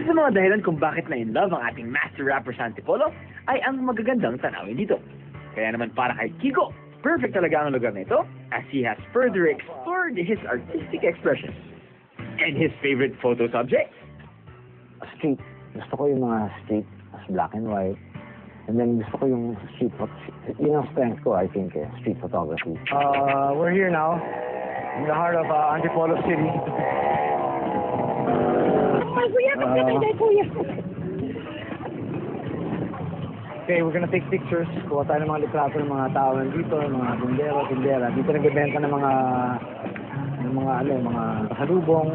Isa sa mga dahilan kung bakit na in love ang ating master rapper sa Antipolo ay ang magagandang tanawin dito. Kaya naman para kay Kiko, perfect talaga ang lugar na ito as he has further explored his artistic expression. And his favorite photo subject? Street. Gusto ko yung mga street as black and white. And then gusto ko yung street yun ang strength ko, I think, street photography. We're here now, in the heart of Antipolo City. Okay, we're gonna take pictures. Kuha tayo ng mga litrato ng mga tao nandito, ng mga tindero, tindera. Dito nagbebenta ng mga pasalubong.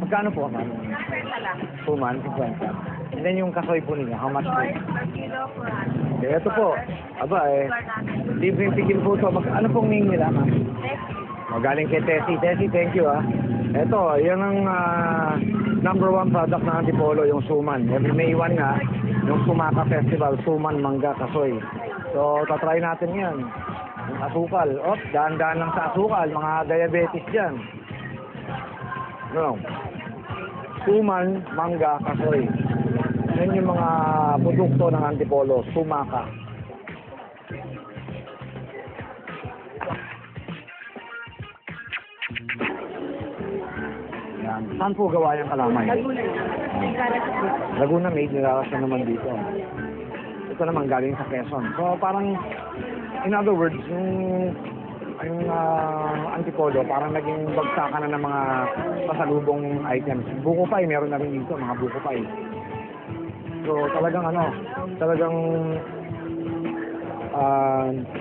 Magkano po, ma'am? 2 man, 50. And then yung kasoy po ninyo, how much po? Okay, ito po. Aba libreng tigil po ito. Ano pong name nila, ma'am? Galing kay Tessie. Tessie, thank you, Ito, yan ang #1 product ng Antipolo, yung suman. Every May 1 nga, yung Sumaka Festival, suman, mangga, kasoy. So, tatry natin yan. Yung asukal. Daan-daan lang sa asukal. Mga diabetes dyan. No. Suman, mangga, kasoy. Yan yung mga produkto ng Antipolo, Sumaka. Yan. Saan po gawa yung kalamay? Laguna made, nilakas na naman dito. Ito naman galing sa Quezon. So parang, in other words, yung Antipolo, parang naging bagsakan na ng mga pasalubong items. Buko pie, meron na rin dito, mga buko pie. So talagang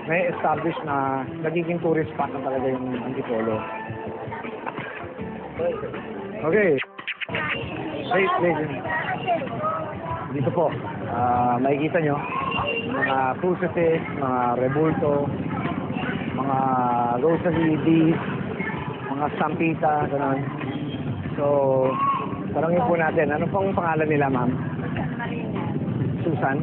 may establish na nagiging tourist spot na talaga yung Antipolo. Okay. Wait. Dito po, makikita nyo, mga crucifix, mga rebulto, mga rosary beads, mga sampita, gano'n. So, tanongin po natin, ano pong pangalan nila, ma'am? Susan.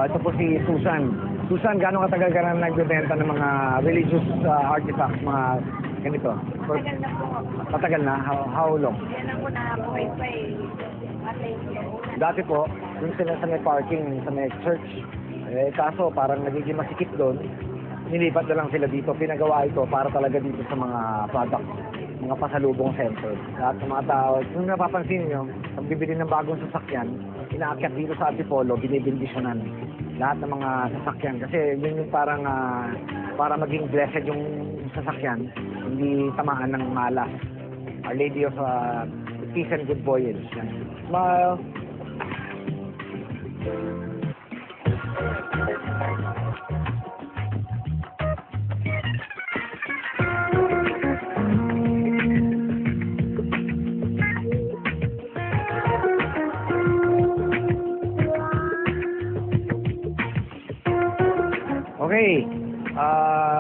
Ito po si Susan. Susan, gano'ng katagal ka na nagbebenta ng mga religious artifacts, mga ganito? Matagal na po ako. Matagal na? How long? Yan ako na buhay pa Dati po, dun sila sa may parking, sa may church. Kaso parang nagiging masikip doon. Nilipat na lang sila dito. Pinagawa ito para talaga dito sa mga product, mga pasalubong center. Lahat ng mga tao, kung napapansin nyo, pag bibili ng bagong sasakyan, inaakyat dito sa Antipolo, binibindisyonan lahat ng mga sasakyan. Kasi yun yung parang para maging blessed yung sasakyan, hindi tamaan ng malas. Our Lady of Peace and Good Voyage. Smile. Okay.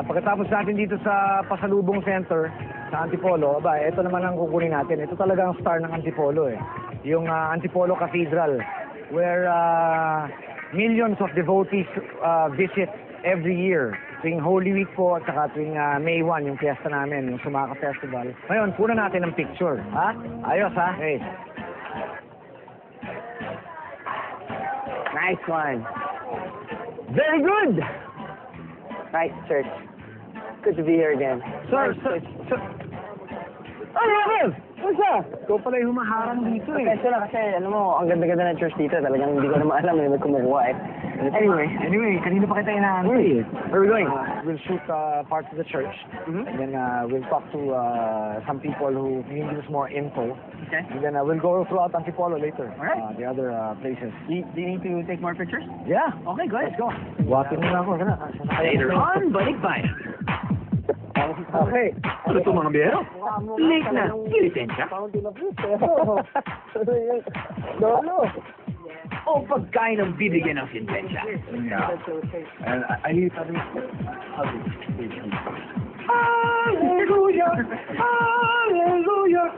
Pagkatapos natin dito sa Pasalubong Center sa Antipolo, ito naman ang kukunin natin. Ito talaga ang star ng Antipolo Yung Antipolo Cathedral, where millions of devotees visit every year. Tuwing Holy Week po at saka tuwing May 1, yung fiesta namin, yung Sumaka Festival. Ngayon, puna natin ng picture. Ayos, Hey. Nice one. Very good! Right, church. Good to be here again. Sir. Rev! What's up? Ikaw pala yung humaharang dito Kasi lang kasi, alam mo, ang ganda-ganda ng church dito. Talagang hindi ko naman alam may kumukuha Anyway, kanina pa kita inaantay Where are we going? We'll shoot parts of the church. And then we'll talk to some people who can give us more info. Okay. And then we'll go throughout Antipolo later. Alright. The other places. Do you need to take more pictures? Yeah. Okay, go ahead. Let's go. Buhatin mo na ako. Later on, balik bayan. Okay. Ano ito mga biyero? Late na. Kilitensya? Lolo. O pagkain ang bibigyan ng sintensya? And I need something. Hallelujah! Hallelujah!